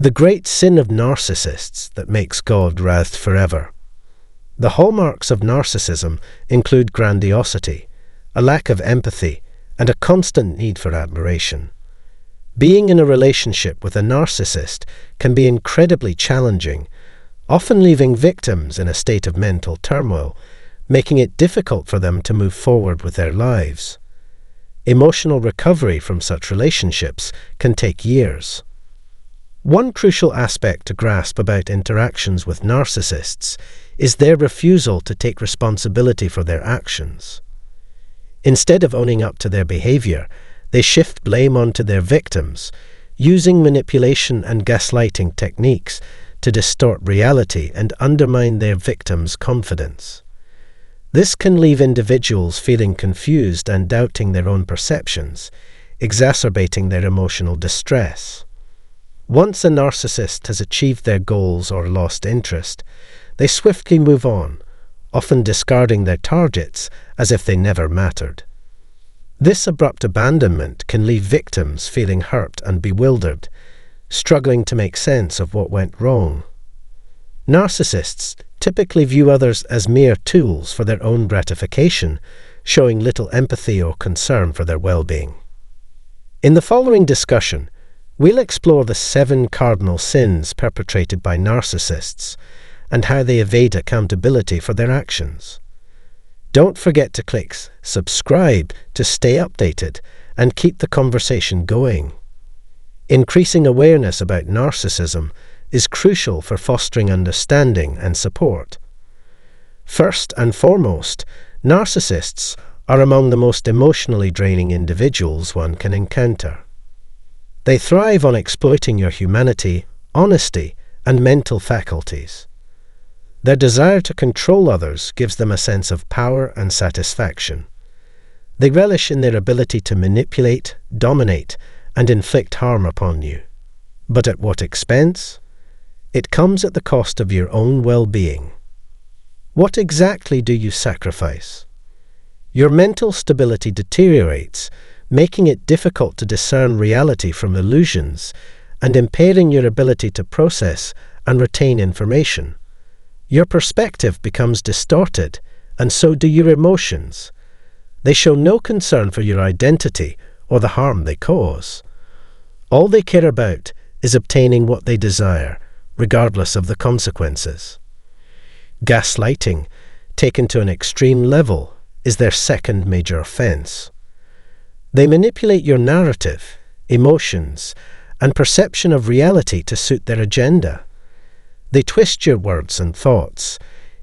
The great sin of narcissists that makes God wrathed forever. The hallmarks of narcissism include grandiosity, a lack of empathy, and a constant need for admiration. Being in a relationship with a narcissist can be incredibly challenging, often leaving victims in a state of mental turmoil, making it difficult for them to move forward with their lives. Emotional recovery from such relationships can take years. One crucial aspect to grasp about interactions with narcissists is their refusal to take responsibility for their actions. Instead of owning up to their behavior, they shift blame onto their victims, using manipulation and gaslighting techniques to distort reality and undermine their victims' confidence. This can leave individuals feeling confused and doubting their own perceptions, exacerbating their emotional distress. Once a narcissist has achieved their goals or lost interest, they swiftly move on, often discarding their targets as if they never mattered. This abrupt abandonment can leave victims feeling hurt and bewildered, struggling to make sense of what went wrong. Narcissists typically view others as mere tools for their own gratification, showing little empathy or concern for their well-being. In the following discussion, we'll explore the 7 cardinal sins perpetrated by narcissists and how they evade accountability for their actions. Don't forget to click subscribe to stay updated and keep the conversation going. Increasing awareness about narcissism is crucial for fostering understanding and support. First and foremost, narcissists are among the most emotionally draining individuals one can encounter. They thrive on exploiting your humanity, honesty, and mental faculties. Their desire to control others gives them a sense of power and satisfaction. They relish in their ability to manipulate, dominate, and inflict harm upon you. But at what expense? It comes at the cost of your own well-being. What exactly do you sacrifice? Your mental stability deteriorates, making it difficult to discern reality from illusions and impairing your ability to process and retain information. Your perspective becomes distorted, and so do your emotions. They show no concern for your identity or the harm they cause. All they care about is obtaining what they desire, regardless of the consequences. Gaslighting, taken to an extreme level, is their second major offense. They manipulate your narrative, emotions, and perception of reality to suit their agenda. They twist your words and thoughts,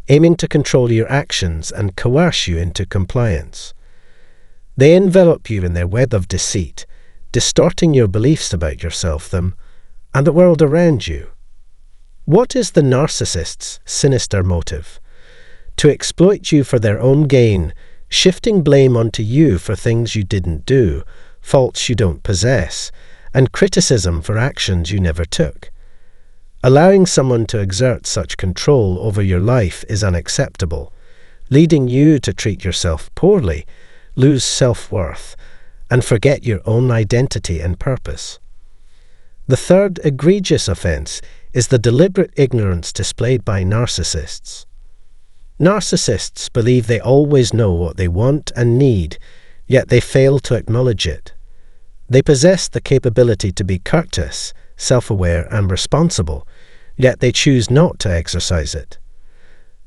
aiming to control your actions and coerce you into compliance. They envelop you in their web of deceit, distorting your beliefs about yourself, them, and the world around you. What is the narcissist's sinister motive? To exploit you for their own gain, shifting blame onto you for things you didn't do, faults you don't possess, and criticism for actions you never took. Allowing someone to exert such control over your life is unacceptable, leading you to treat yourself poorly, lose self-worth, and forget your own identity and purpose. The third egregious offense is the deliberate ignorance displayed by narcissists. Narcissists believe they always know what they want and need, yet they fail to acknowledge it. They possess the capability to be courteous, self-aware, and responsible, yet they choose not to exercise it.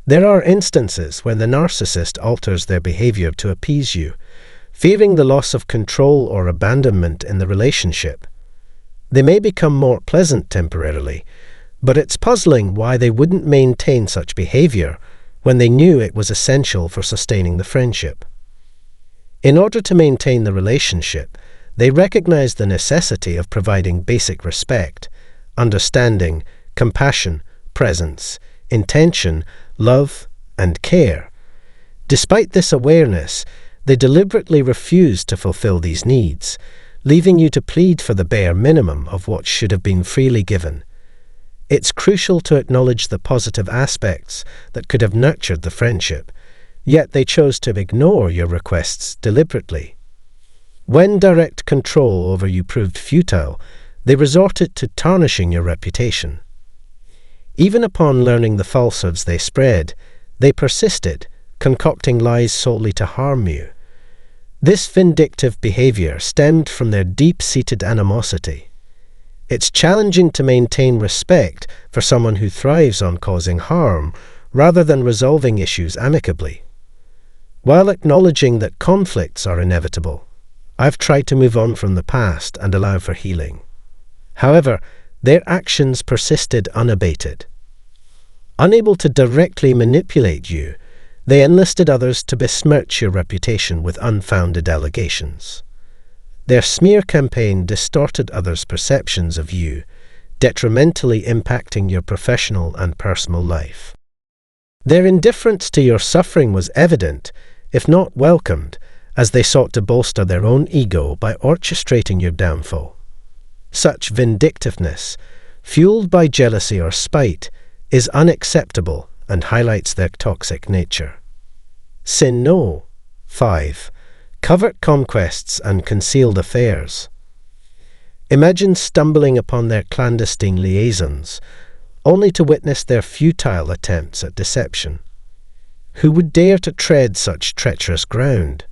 There are instances when the narcissist alters their behavior to appease you, fearing the loss of control or abandonment in the relationship. They may become more pleasant temporarily, but it's puzzling why they wouldn't maintain such behavior when they knew it was essential for sustaining the friendship. In order to maintain the relationship, they recognize the necessity of providing basic respect, understanding, compassion, presence, intention, love, and care. Despite this awareness, they deliberately refuse to fulfill these needs, leaving you to plead for the bare minimum of what should have been freely given. It's crucial to acknowledge the positive aspects that could have nurtured the friendship, yet they chose to ignore your requests deliberately. When direct control over you proved futile, They resorted to tarnishing your reputation. Even upon learning the falsehoods they spread, they persisted, concocting lies solely to harm you. This vindictive behavior stemmed from their deep-seated animosity. It's challenging to maintain respect for someone who thrives on causing harm, rather than resolving issues amicably. While acknowledging that conflicts are inevitable, I've tried to move on from the past and allow for healing. However, their actions persisted unabated. Unable to directly manipulate you, they enlisted others to besmirch your reputation with unfounded allegations. Their smear campaign distorted others' perceptions of you, detrimentally impacting your professional and personal life. Their indifference to your suffering was evident, if not welcomed, as they sought to bolster their own ego by orchestrating your downfall. Such vindictiveness, fueled by jealousy or spite, is unacceptable and highlights their toxic nature. Sin No. 5. Covert conquests and concealed affairs. Imagine stumbling upon their clandestine liaisons, only to witness their futile attempts at deception. Who would dare to tread such treacherous ground?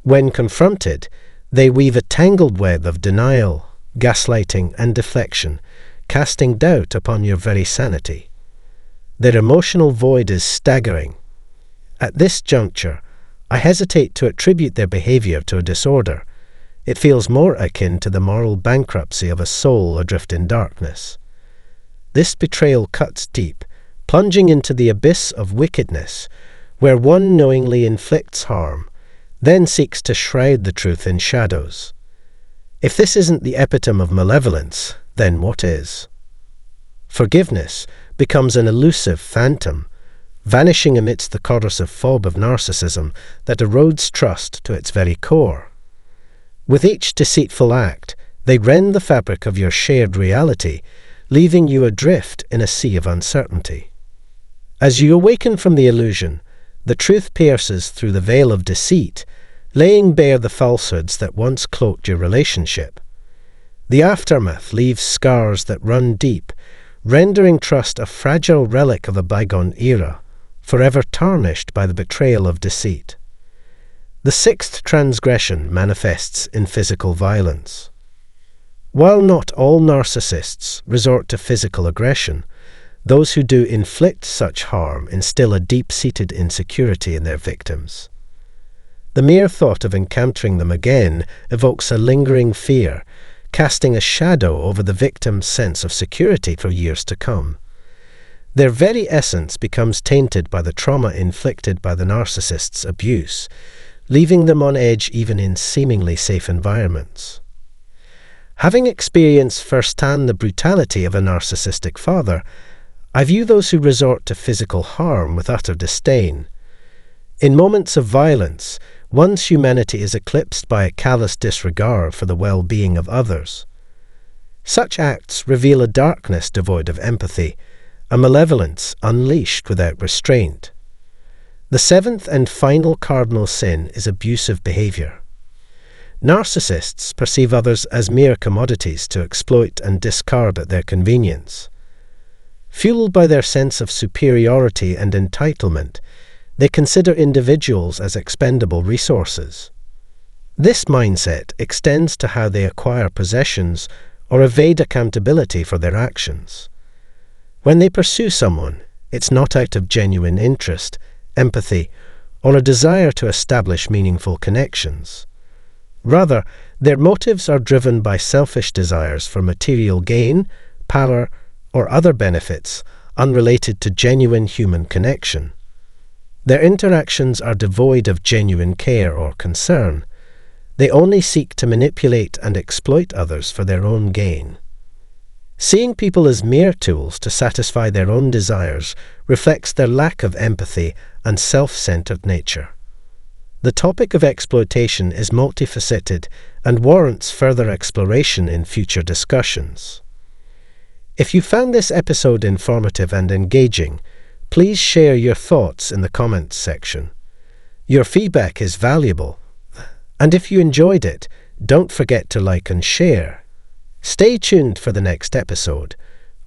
When confronted, they weave a tangled web of denial, gaslighting, and deflection, casting doubt upon your very sanity. Their emotional void is staggering. At this juncture, I hesitate to attribute their behavior to a disorder. It feels more akin to the moral bankruptcy of a soul adrift in darkness. This betrayal cuts deep, plunging into the abyss of wickedness, where one knowingly inflicts harm, then seeks to shroud the truth in shadows. If this isn't the epitome of malevolence, then what is? Forgiveness becomes an elusive phantom, vanishing amidst the corrosive fog of narcissism that erodes trust to its very core. With each deceitful act, they rend the fabric of your shared reality, leaving you adrift in a sea of uncertainty. As you awaken from the illusion, the truth pierces through the veil of deceit, laying bare the falsehoods that once cloaked your relationship. The aftermath leaves scars that run deep, rendering trust a fragile relic of a bygone era, forever tarnished by the betrayal of deceit. The sixth transgression manifests in physical violence. While not all narcissists resort to physical aggression, those who do inflict such harm instill a deep-seated insecurity in their victims. The mere thought of encountering them again evokes a lingering fear, casting a shadow over the victim's sense of security for years to come. Their very essence becomes tainted by the trauma inflicted by the narcissist's abuse, leaving them on edge even in seemingly safe environments. Having experienced firsthand the brutality of a narcissistic father, I view those who resort to physical harm with utter disdain. In moments of violence, one's humanity is eclipsed by a callous disregard for the well-being of others. Such acts reveal a darkness devoid of empathy, a malevolence unleashed without restraint. The seventh and final cardinal sin is abusive behavior. Narcissists perceive others as mere commodities to exploit and discard at their convenience. Fueled by their sense of superiority and entitlement, they consider individuals as expendable resources. This mindset extends to how they acquire possessions or evade accountability for their actions. When they pursue someone, it's not out of genuine interest, empathy, or a desire to establish meaningful connections. Rather, their motives are driven by selfish desires for material gain, power, or other benefits unrelated to genuine human connection. Their interactions are devoid of genuine care or concern. They only seek to manipulate and exploit others for their own gain. Seeing people as mere tools to satisfy their own desires reflects their lack of empathy and self-centered nature. The topic of exploitation is multifaceted and warrants further exploration in future discussions. If you found this episode informative and engaging, please share your thoughts in the comments section. Your feedback is valuable, and if you enjoyed it, don't forget to like and share. Stay tuned for the next episode,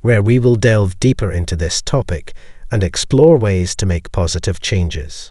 where we will delve deeper into this topic and explore ways to make positive changes.